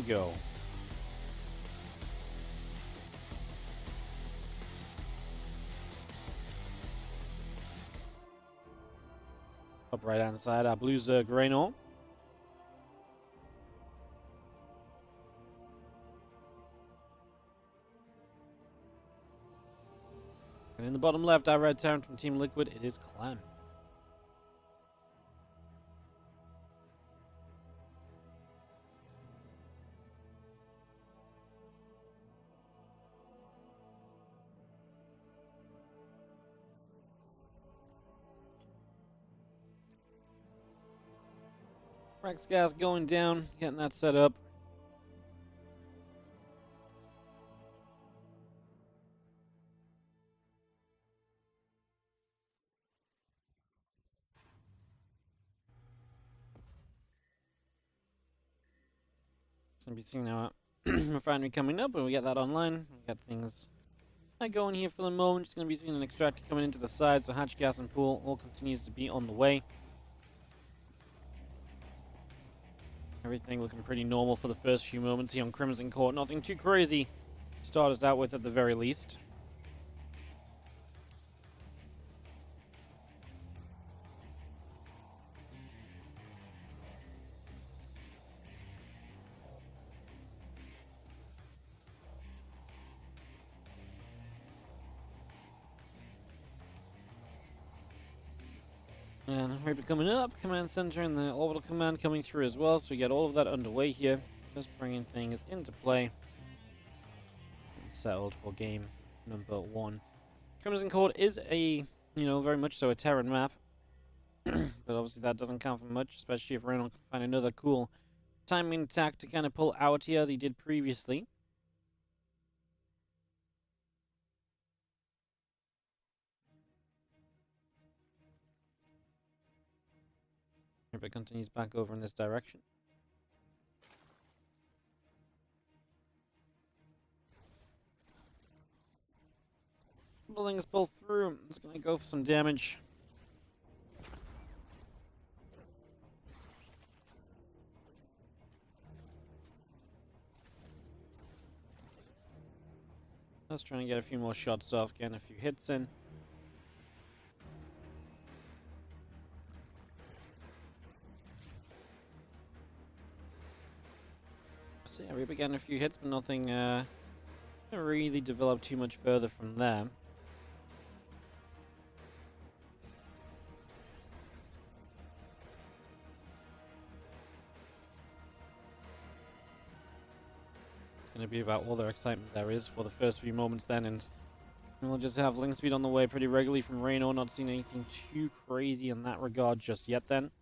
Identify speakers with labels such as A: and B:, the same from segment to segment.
A: we go. Up right hand side, our blues Reynor. And in the bottom left, our red Terran from Team Liquid, it is Clem. Rex gas going down, getting that set up. Gonna be seeing our refinery coming up, and we get that online. We got things going here for the moment. Just gonna be seeing an extractor coming into the side, so hatch, gas, and pool all continues to be on the way. Everything looking pretty normal for the first few moments here on Crimson Court. Nothing too crazy to start us out with at the very least. And Reaper coming up, command center and the orbital command coming through as well, so we get all of that underway here. Just bringing things into play. Settled for game number 1. Crimson Court is a, very much so a Terran map. But obviously that doesn't count for much, especially if Reynor can find another cool timing attack to kind of pull out here as he did previously. Reaper continues back over in this direction. Pulling us both through. It's going to go for some damage. Just trying to get a few more shots off, getting a few hits in. So yeah, Reaper getting a few hits, but nothing didn't really develop too much further from there. It's going to be about all the excitement there is for the first few moments then, and we'll just have link speed on the way pretty regularly from Reynor. Not seeing anything too crazy in that regard just yet then.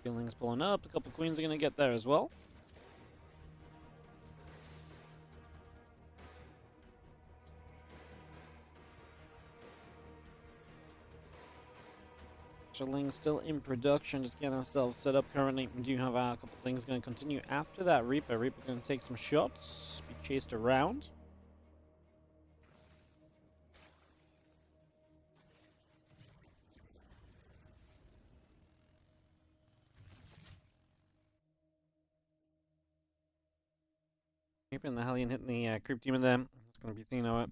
A: Feelings pulling up. A couple of queens are going to get there as well. Ling still in production, just getting ourselves set up currently. We do have a couple of things going to continue after that. Reaper going to take some shots, be chased around. And the Hellion hitting the creep demon there. It's going to be seen out.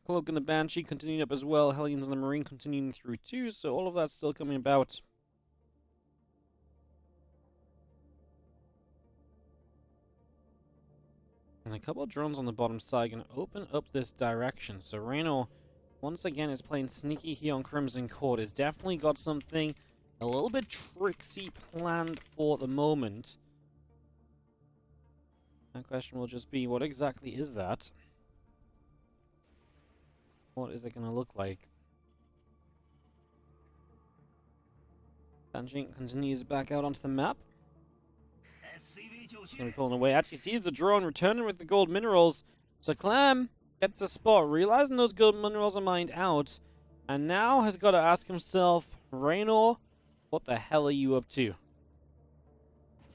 A: Cloak and the Banshee continuing up as well. Hellions and the Marine continuing through too. So all of that's still coming about. And a couple of drones on the bottom side going to open up this direction. So Reynor, once again, is playing sneaky here on Crimson Court. Has definitely got something a little bit tricksy planned for the moment. My question will just be, what exactly is that? What is it going to look like? Tangent continues back out onto the map. It's going to be pulling away. Actually sees the drone returning with the gold minerals. So Clem gets a spot, realizing those gold minerals are mined out. And now has got to ask himself, Reynor, what the hell are you up to?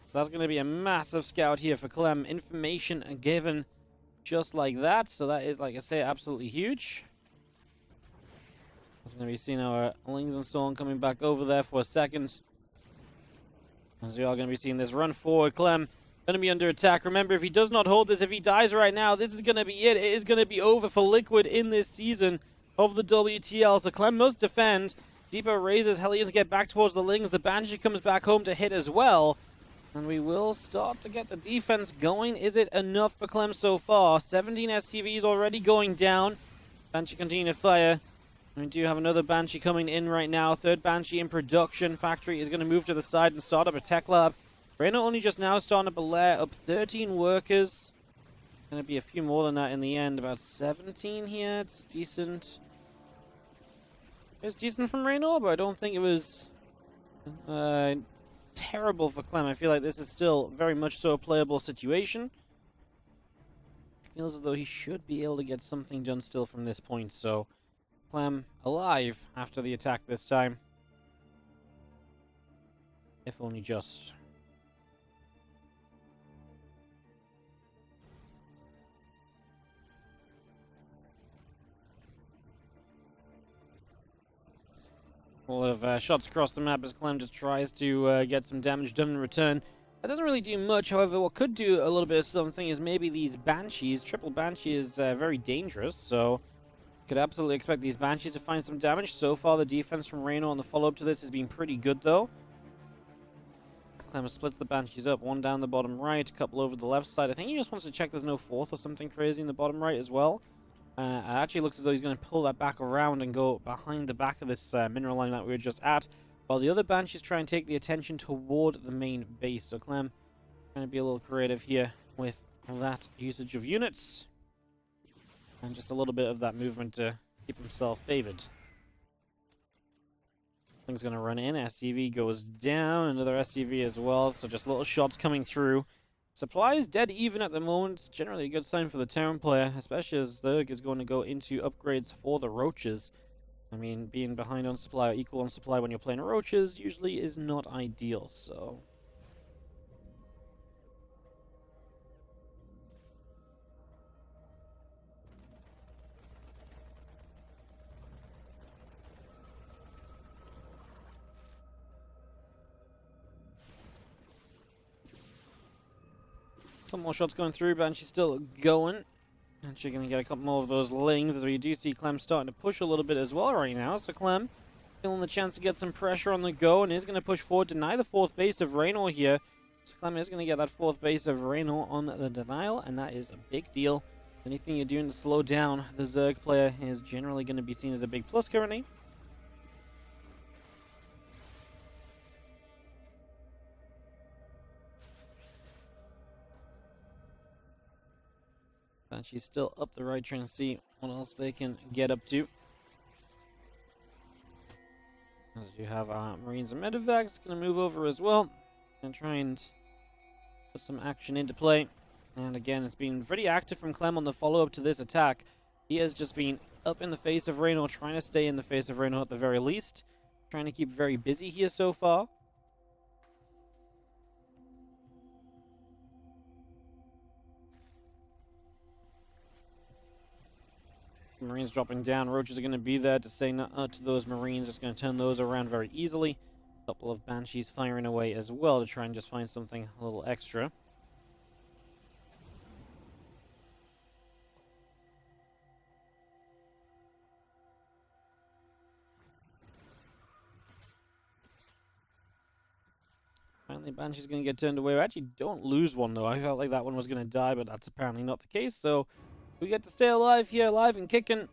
A: So that's going to be a massive scout here for Clem. Information given just like that. So that is, like I say, absolutely huge. It's going to be seeing our Lings and so on coming back over there for a second. As we are going to be seeing this run forward. Clem going to be under attack. Remember, if he does not hold this, if he dies right now, this is going to be it. It is going to be over for Liquid in this season of the WTL. So Clem must defend. Deepo raises Hellions to get back towards the Lings. The Banshee comes back home to hit as well. And we will start to get the defense going. Is it enough for Clem so far? 17 SCVs already going down. Banshee continue to fire. We do have another Banshee coming in right now. Third Banshee in production. Factory is going to move to the side and start up a tech lab. Reynor only just now starting up a lair, up 13 workers. Going to be a few more than that in the end. About 17 here. It's decent. It's decent from Reynor, but I don't think it was terrible for Clem. I feel like this is still very much so a playable situation. Feels as though he should be able to get something done still from this point, so Clem alive after the attack this time. If only just. A lot of shots across the map as Clem just tries to get some damage done in return. That doesn't really do much, however, what could do a little bit of something is maybe these Banshees. Triple Banshee is very dangerous, so could absolutely expect these Banshees to find some damage. So far, the defense from Reynor on the follow-up to this has been pretty good, though. Clem splits the Banshees up, one down the bottom right, a couple over the left side. I think he just wants to check there's no fourth or something crazy in the bottom right as well. It actually looks as though he's going to pull that back around and go behind the back of this mineral line that we were just at, while the other Banshees try and take the attention toward the main base. So Clem trying to be a little creative here with that usage of units. And just a little bit of that movement to keep himself favored. Thing's going to run in. SCV goes down. Another SCV as well. So just little shots coming through. Supply is dead even at the moment. It's generally a good sign for the Terran player, especially as Zerg is going to go into upgrades for the Roaches. I mean, being behind on supply or equal on supply when you're playing Roaches usually is not ideal, so... Some more shots going through, Banshee's still going. Actually going to get a couple more of those Lings, as we do see Clem starting to push a little bit as well right now. So Clem feeling the chance to get some pressure on the go, and is going to push forward, deny the fourth base of Reynor here. So Clem is going to get that fourth base of Reynor on the denial, and that is a big deal. Anything you're doing to slow down the Zerg player is generally going to be seen as a big plus currently. She's still up the right, trying to see what else they can get up to. As you have Marines and Medevacs going to move over as well and try and put some action into play. And again, it's been pretty active from Clem on the follow-up to this attack. He has just been up in the face of Reynor, trying to stay in the face of Reynor at the very least. Trying to keep very busy here so far. Marines dropping down. Roaches are going to be there to say not to those Marines. Just going to turn those around very easily. A couple of Banshees firing away as well to try and just find something a little extra. Finally, Banshee's going to get turned away. We actually don't lose one, though. I felt like that one was going to die, but that's apparently not the case. So we get to stay alive here, alive and kicking,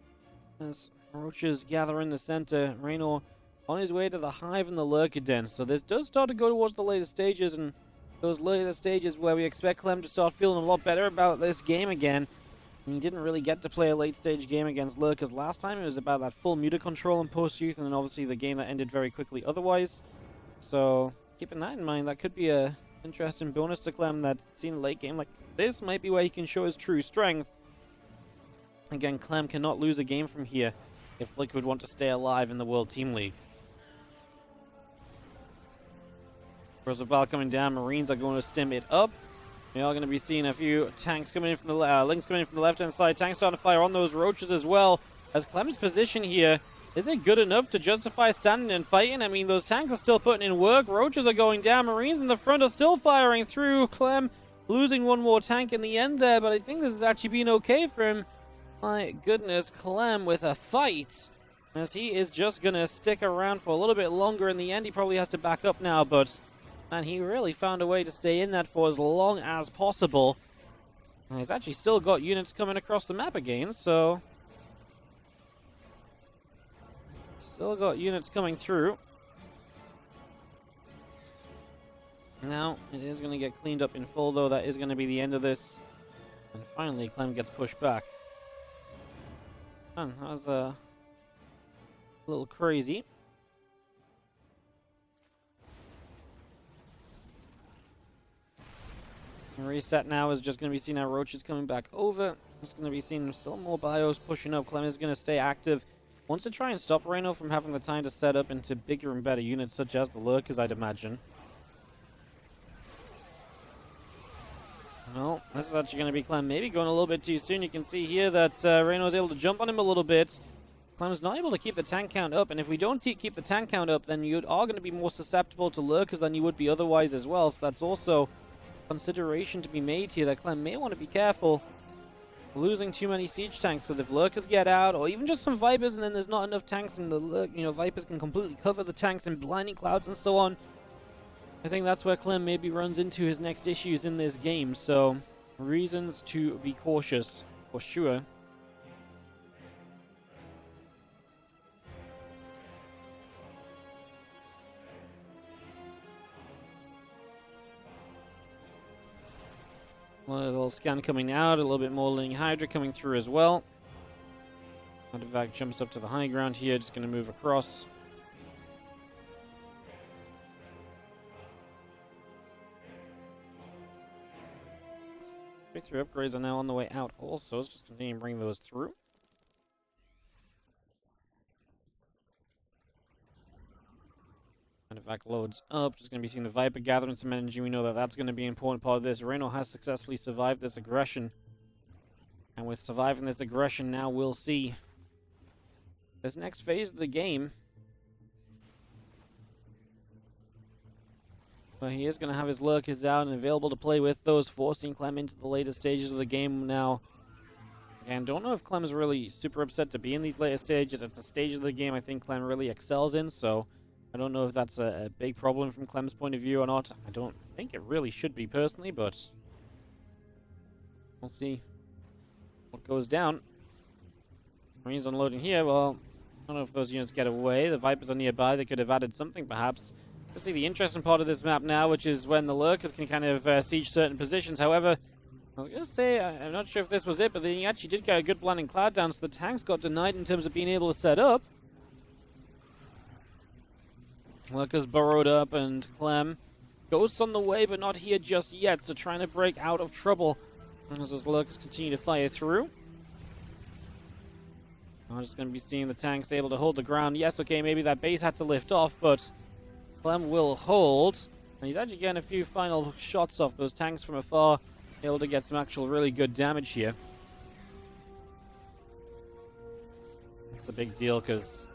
A: as Roaches gather in the center. Reynor on his way to the Hive and the Lurker Den. So this does start to go towards the later stages, and those later stages where we expect Clem to start feeling a lot better about this game again. And he didn't really get to play a late-stage game against Lurkers last time. It was about that full muta control in post-youth, and then obviously the game that ended very quickly otherwise. So keeping that in mind, that could be a interesting bonus to Clem, that seeing a late game like this might be where he can show his true strength. Again, Clem cannot lose a game from here if Liquid want to stay alive in the World Team League. Roosevelt coming down. Marines are going to stim it up. We are going to be seeing a few tanks coming in from the Lings coming in from the left-hand side. Tanks starting to fire on those Roaches as well. As Clem's position here Is it good enough to justify standing and fighting? I mean, those tanks are still putting in work. Roaches are going down. Marines in the front are still firing through. Clem losing one more tank in the end there, but I think this has actually been okay for him. My goodness, Clem with a fight, as he is just going to stick around for a little bit longer. In the end, he probably has to back up now, but man, he really found a way to stay in that for as long as possible. And he's actually still got units coming across the map again, so still got units coming through. Now, it is going to get cleaned up in full, though. That is going to be the end of this. And finally, Clem gets pushed back. Man, that was a little crazy. And reset now is just going to be seeing our roaches coming back over. It's going to be seeing still more bios pushing up. Clem is going to stay active. Wants to try and stop Reynor from having the time to set up into bigger and better units, such as the Lurkers, I'd imagine. No, this is actually going to be Clem maybe going a little bit too soon. You can see here that Reynor is able to jump on him a little bit. Clem's not able to keep the tank count up, and if we don't keep the tank count up, then you are going to be more susceptible to Lurkers than you would be otherwise as well. So that's also consideration to be made here, that Clem may want to be careful losing too many siege tanks, because if Lurkers get out, or even just some Vipers, and then there's not enough tanks, and the Vipers can completely cover the tanks in blinding clouds and so on, I think that's where Clem maybe runs into his next issues in this game. So reasons to be cautious for sure. A little scan coming out, a little bit more Ling Hydra coming through as well. Artifact jumps up to the high ground here, just going to move across. Breakthrough upgrades are now on the way out also, let's just continue to bring those through. Artifact loads up, just going to be seeing the Viper gathering some energy. We know that that's going to be an important part of this. Reynor has successfully survived this aggression. And with surviving this aggression, now we'll see this next phase of the game, but he is going to have his Lurkers out and available to play with those, forcing Clem into the later stages of the game now. Again, don't know if Clem is really super upset to be in these later stages. It's a stage of the game I think Clem really excels in, so I don't know if that's a big problem from Clem's point of view or not. I don't think it really should be personally, but we'll see what goes down. Marines unloading here. Well, I don't know if those units get away. The Vipers are nearby. They could have added something, perhaps. Let's see the interesting part of this map now, which is when the Lurkers can kind of siege certain positions. However, I was going to say, I'm not sure if this was it, but they actually did get a good blinding cloud down, so the tanks got denied in terms of being able to set up. Lurkers burrowed up, and Clem, ghosts on the way, but not here just yet, so trying to break out of trouble as those Lurkers continue to fire through. I'm just going to be seeing the tanks able to hold the ground. Yes, okay, maybe that base had to lift off, but Clem will hold. And he's actually getting a few final shots off those tanks from afar, able to get some actual really good damage here. It's a big deal, because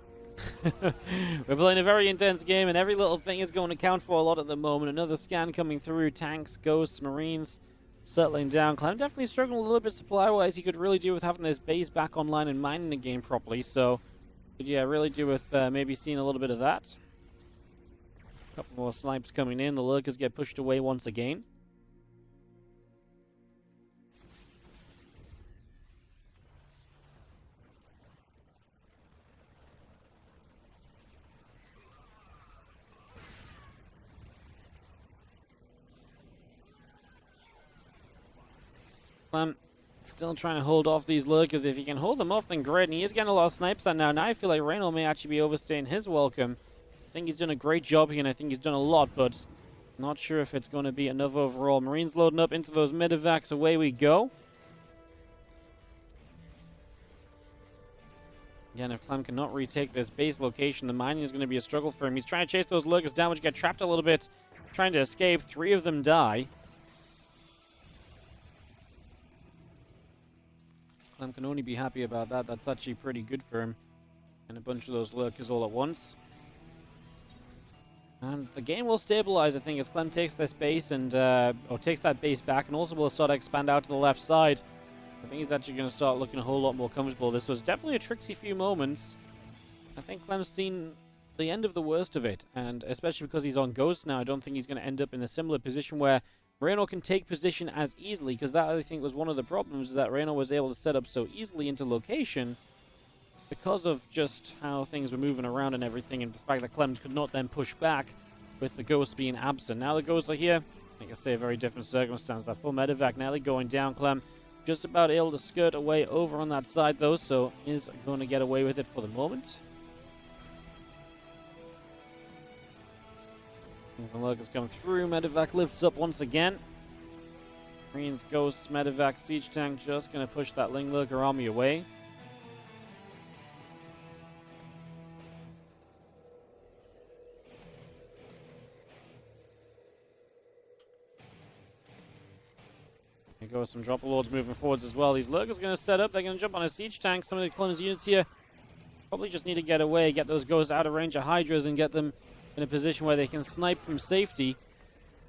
A: we're playing a very intense game, and every little thing is going to count for a lot at the moment. Another scan coming through. Tanks, ghosts, Marines settling down. Clem definitely struggling a little bit supply-wise. He could really do with having this base back online and mining the game properly. So, could yeah, really do with maybe seeing a little bit of that. A couple more snipes coming in. The Lurkers get pushed away once again. Clem still trying to hold off these Lurkers. If he can hold them off, then great. And he is getting a lot of snipes on now. Now I feel like Reynor may actually be overstaying his welcome. I think he's done a great job here, and I think he's done a lot, but not sure if it's going to be enough overall. Marines loading up into those medevacs. Away we go. Again, if Clem cannot retake this base location, the mining is going to be a struggle for him. He's trying to chase those Lurkers down, which get trapped a little bit, trying to escape. 3 of them die. Clem can only be happy about that. That's actually pretty good for him. and a bunch of those lurkers all at once. And the game will stabilize, I think, as Clem takes this base and or takes that base back, and also will start to expand out to the left side. I think he's actually going to start looking a whole lot more comfortable. This was definitely a tricksy few moments. I think Clem's seen the end of the worst of it, and especially because he's on Ghost now, I don't think he's going to end up in a similar position where Reynor can take position as easily, because that, I think, was one of the problems, is that Reynor was able to set up so easily into location because of just how things were moving around and everything, and the fact that Clem could not then push back with the Ghosts being absent. Now the Ghosts are here. Like I say, a very different circumstance. That full medevac nearly going down. Clem just about able to skirt away over on that side, though, so is going to get away with it for the moment. As the lurkers come through, medevac lifts up once again. Green's Ghosts, medevac, siege tank just going to push that Ling lurker army away. There goes some dropper lords moving forwards as well. These lurkers going to set up. They're going to jump on a siege tank. Some of the Clem's units here probably just need to get away, get those Ghosts out of range of Hydras, and get them in a position where they can snipe from safety.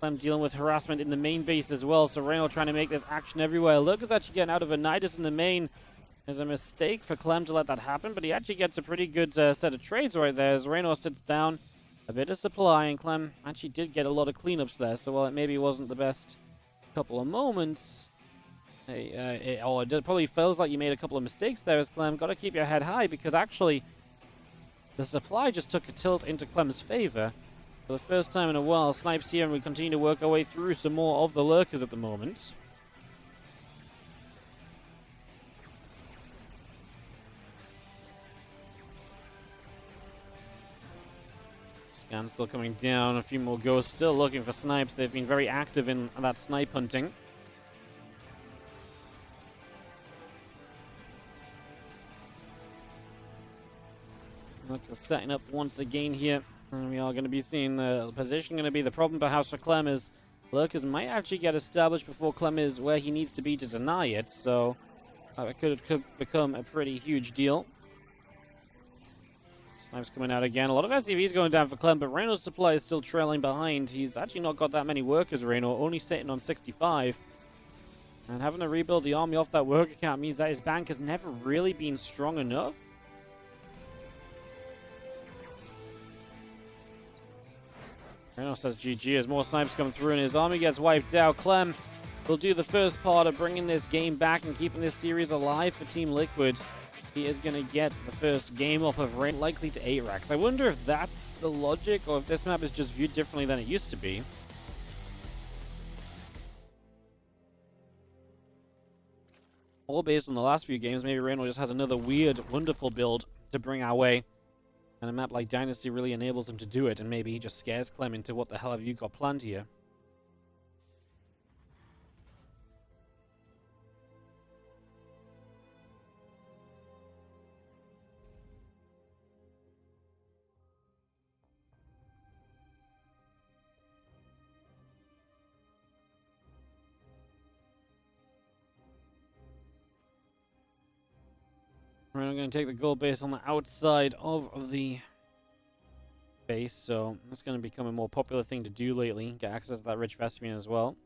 A: Clem dealing with harassment in the main base as well, so Reynor trying to make this action everywhere. Lurker's actually getting out of a Nidus in the main. There's a mistake for Clem to let that happen, but he actually gets a pretty good set of trades right there as Reynor sits down a bit of supply, and Clem actually did get a lot of cleanups there, so while it maybe wasn't the best couple of moments, it probably feels like you made a couple of mistakes there as Clem. Got to keep your head high, because actually the supply just took a tilt into Clem's favor. For the first time in a while, Snipes here, and we continue to work our way through some more of the lurkers at the moment. Scan still coming down, a few more Ghosts still looking for Snipes. They've been very active in that snipe hunting. Lurkers setting up once again here. And we are going to be seeing the position going to be the problem perhaps for Clem, is lurkers might actually get established before Clem is where he needs to be to deny it, so it could become a pretty huge deal. Snipes coming out again. A lot of SCVs going down for Clem, but Reynor's supply is still trailing behind. He's actually not got that many workers, Reynor, only sitting on 65. And having to rebuild the army off that worker count means that his bank has never really been strong enough. Reynor says GG as more snipes come through and his army gets wiped out. Clem will do the first part of bringing this game back and keeping this series alive for Team Liquid. He is going to get the first game off of Reynor, likely to 8 racks. I wonder if that's the logic, or if this map is just viewed differently than it used to be. All based on the last few games, maybe Reynor just has another weird, wonderful build to bring our way. And a map like Dynasty really enables him to do it, and maybe he just scares Clem into what the hell have you got planned here. We're going to take the gold base on the outside of the base, so that's going to become a more popular thing to do lately. Get access to that rich Vespian as well.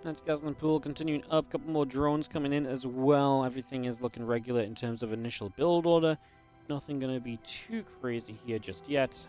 A: That's Gazlan Pool continuing up. A couple more drones coming in as well. Everything is looking regular in terms of initial build order. Nothing going to be too crazy here just yet.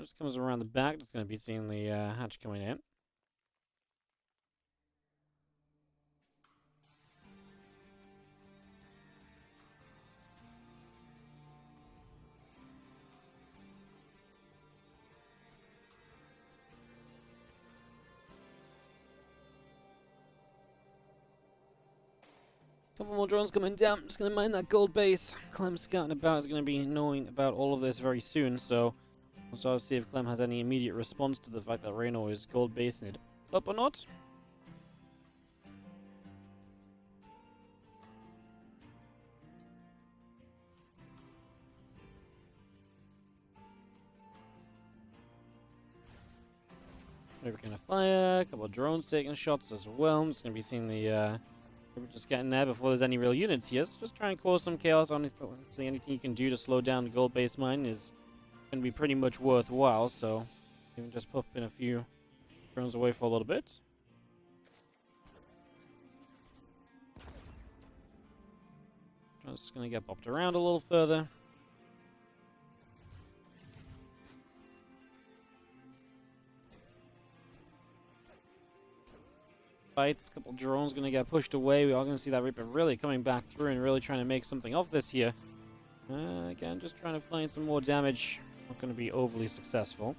A: Just comes around the back. Just going to be seeing the hatch coming in. Couple more drones coming down. Just gonna mine that gold base. Clem scouting about is gonna be knowing about all of this very soon, so we'll start to see if Clem has any immediate response to the fact that Reynor is gold basing it up or not. We're gonna fire. A couple of drones taking shots as well. I'm just gonna be seeing the we're just getting there before there's any real units here. So just try and cause some chaos. Honestly, anything you can do to slow down the gold base mine is going to be pretty much worthwhile. So you can just pop in a few drones away for a little bit. Just going to get popped around a little further. Fights, a couple drones going to get pushed away. We are going to see that Reaper really coming back through and really trying to make something of this here. Again, just trying to find some more damage. Not going to be overly successful.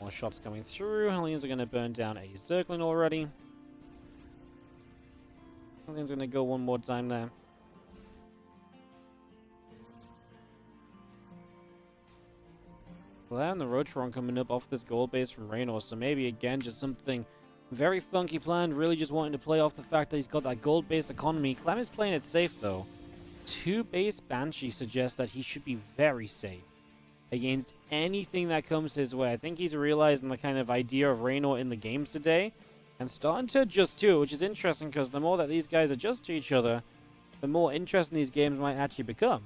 A: More shots coming through. Hellions are going to burn down a Zerglin already. Hellions going to go one more time there. Well, and the Rotron coming up off this gold base from Reynor, so maybe again just something very funky planned, really just wanting to play off the fact that he's got that gold base economy. Clem is playing it safe though. 2 base Banshee suggests that he should be very safe against anything that comes his way. I think he's realizing the kind of idea of Reynor in the games today and starting to adjust to it, which is interesting because the more that these guys adjust to each other, the more interesting these games might actually become.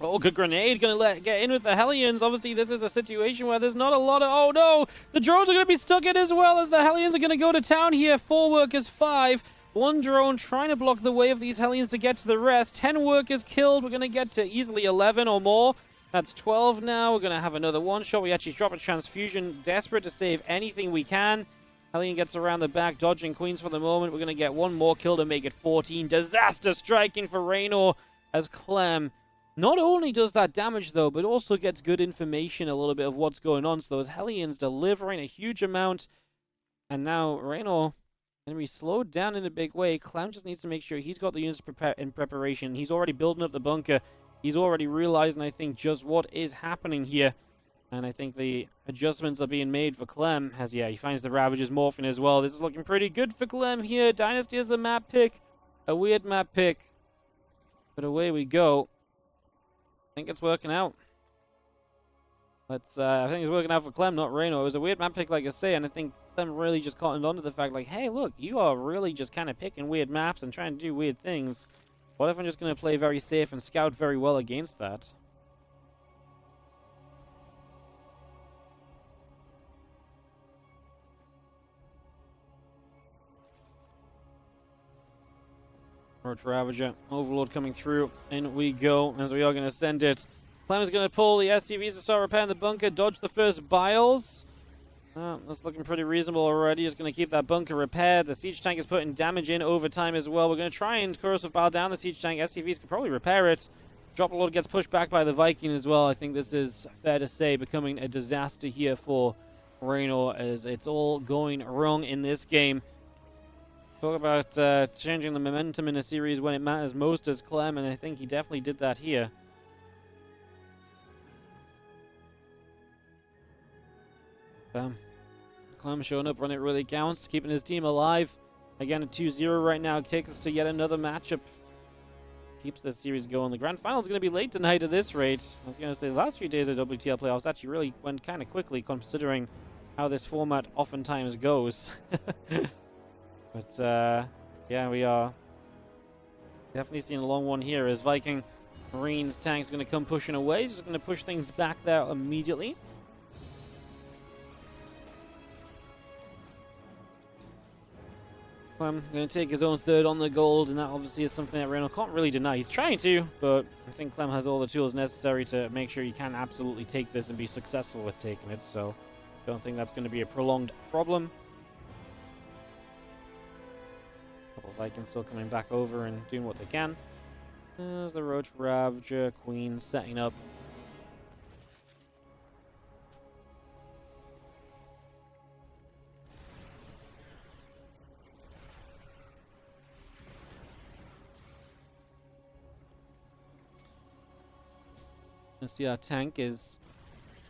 A: Oh, good grenade. Gonna get in with the Hellions. Obviously, this is a situation where there's not a lot of... Oh, no! The drones are gonna be stuck in as well as the Hellions are gonna go to town here. 4 workers, 5. 1 drone trying to block the way of these Hellions to get to the rest. 10 workers killed. We're gonna get to easily 11 or more. That's 12 now. We're gonna have another 1 shot. We actually drop a transfusion. Desperate to save anything we can. Hellion gets around the back, dodging Queens for the moment. We're gonna get 1 more kill to make it 14. Disaster striking for Reynor as Clem not only does that damage, though, but also gets good information, a little bit of what's going on. So those Hellions delivering a huge amount. And now Reynor going to be slowed down in a big way. Clem just needs to make sure he's got the units in preparation. He's already building up the bunker. He's already realizing, I think, just what is happening here. And I think the adjustments are being made for Clem. As, yeah, he finds the Ravagers morphing as well. This is looking pretty good for Clem here. Dynasty is the map pick. A weird map pick. But away we go. I think it's working out. I think it's working out for Clem, not Reynor. It was a weird map pick, like I say, and I think Clem really just cottoned on to the fact, like, hey, look, you are really just kind of picking weird maps and trying to do weird things. What if I'm just going to play very safe and scout very well against that? Roach Ravager, Overlord coming through. In we go, as we are going to send it. Clem is going to pull the SCVs to start repairing the bunker, dodge the first Biles. That's looking pretty reasonable already. Just going to keep that bunker repaired. The siege tank is putting damage in over time as well. We're going to try and corrosive bile down the siege tank. SCVs can probably repair it. Dropperlord gets pushed back by the Viking as well. I think this is, fair to say, becoming a disaster here for Reynor as it's all going wrong in this game. Talk about changing the momentum in a series when it matters most as Clem, and I think he definitely did that here. Clem showing up when it really counts, keeping his team alive. Again, a 2-0 right now takes us to yet another matchup. Keeps this series going. The grand final is going to be late tonight at this rate. I was going to say the last few days of WTL playoffs actually really went kind of quickly considering how this format oftentimes goes. But, yeah, we are definitely seeing a long one here as Viking Marines tank's going to come pushing away. He's just going to push things back there immediately. Going to take his own third on the gold, and that obviously is something that Reynor can't really deny. He's trying to, but I think Clem has all the tools necessary to make sure he can absolutely take this and be successful with taking it, so I don't think that's going to be a prolonged problem. Vikings still coming back over and doing what they can. There's the Roach Ravager, Queen setting up. Let's see, our tank is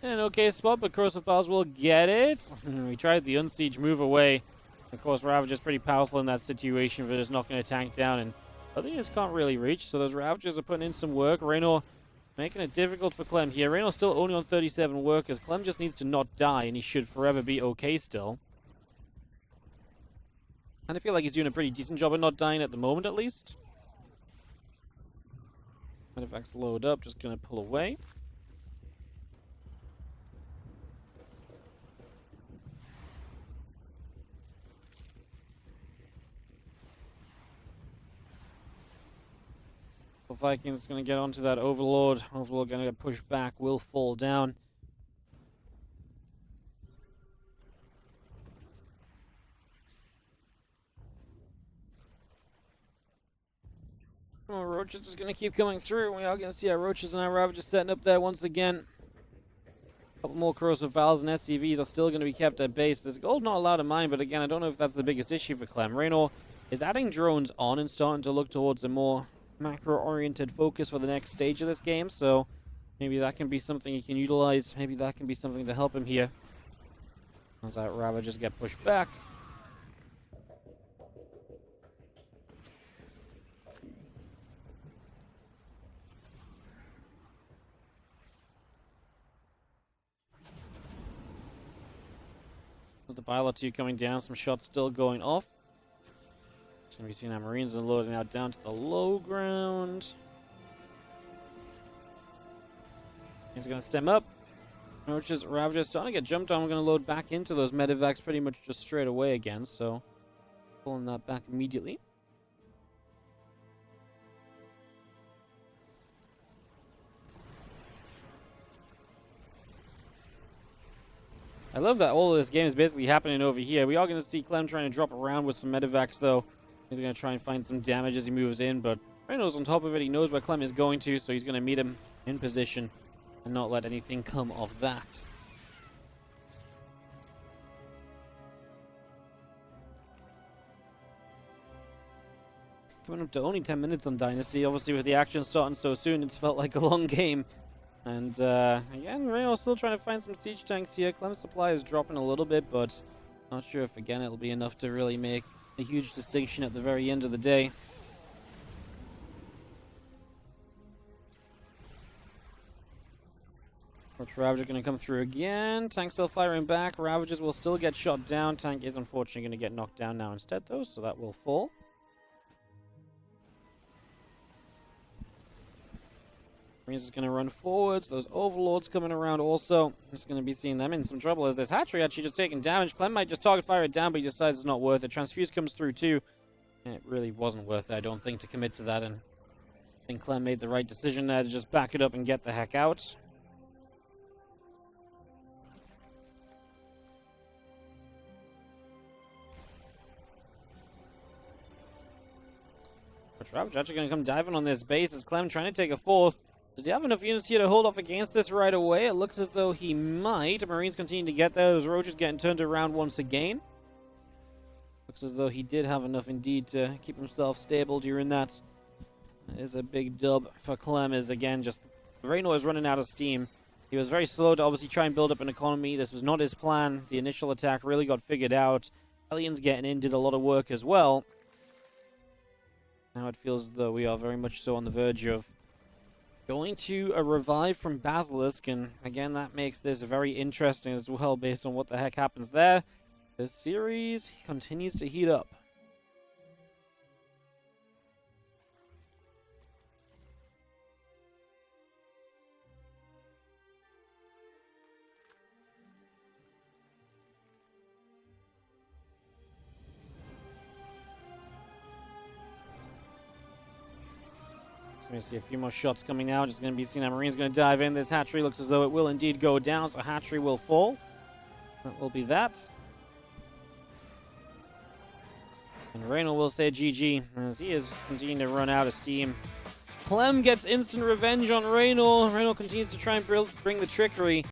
A: in an okay spot, but Corrosive Bowels will get it. We tried the Unsiege move away. Of course, Ravager's pretty powerful in that situation, but just knocking a tank down, and other units can't really reach, so those Ravagers are putting in some work. Reynor making it difficult for Clem here. Reynor's still only on 37 workers. Clem just needs to not die, and he should forever be okay still. And I feel like he's doing a pretty decent job of not dying at the moment, at least. Medevac's load up, just gonna pull away. The Vikings gonna get onto that Overlord. Overlord gonna get pushed back, will fall down. Oh, Roach is just going to keep coming through. We are going to see our Roaches and our Ravagers setting up there once again. A couple more Corrosive Bowels and SCVs are still going to be kept at base. There's gold not allowed to mine, but again, I don't know if that's the biggest issue for Clem. Reynor is adding drones on and starting to look towards a more macro-oriented focus for the next stage of this game, so maybe that can be something he can utilize. Maybe that can be something to help him here. As that Ravagers get pushed back. With the Pilot 2 coming down, some shots still going off. It's going to be seeing our Marines and loading out down to the low ground. He's going to stem up. Roaches, Ravagers starting to get jumped on. We're going to load back into those medevacs pretty much just straight away again, so pulling that back immediately. I love that all of this game is basically happening over here. We are going to see Clem trying to drop around with some medevacs, though. He's going to try and find some damage as he moves in, but Reynor's on top of it. He knows where Clem is going to, so he's going to meet him in position and not let anything come of that. Coming up to only 10 minutes on Dynasty. Obviously, with the action starting so soon, it's felt like a long game. And again, Reynor's still trying to find some siege tanks here. Clem's supply is dropping a little bit, but not sure if, again, it'll be enough to really make a huge distinction at the very end of the day. Ravager going to come through again. Tank still firing back. Ravagers will still get shot down. Tank is unfortunately going to get knocked down now instead, though, so that will fall. Marines is going to run forwards. Those Overlords coming around also. Just going to be seeing them in some trouble as this hatchery actually just taking damage. Clem might just target fire it down, but he decides it's not worth it. Transfuse comes through too. And it really wasn't worth it, I don't think, to commit to that. And I think Clem made the right decision there to just back it up and get the heck out. But Ravager actually going to come diving on this base as Clem trying to take a fourth. Does he have enough units here to hold off against this right away? It looks as though he might. Marines continue to get there. Those Roaches getting turned around once again. Looks as though he did have enough indeed to keep himself stable during that. That is a big dub for Clem, as again, just Reynor is running out of steam. He was very slow to obviously try and build up an economy. This was not his plan. The initial attack really got figured out. Aliens getting in did a lot of work as well. Now it feels as though we are very much so on the verge of going to a revive from Basilisk, and again, that makes this very interesting as well based on what the heck happens there. This series continues to heat up. So we see a few more shots coming out. Just going to be seeing that Marine's going to dive in. This hatchery looks as though it will indeed go down, so hatchery will fall. That will be that. And Reynor will say GG as he is continuing to run out of steam. Clem gets instant revenge on Reynor. Reynor continues to try and bring the trickery.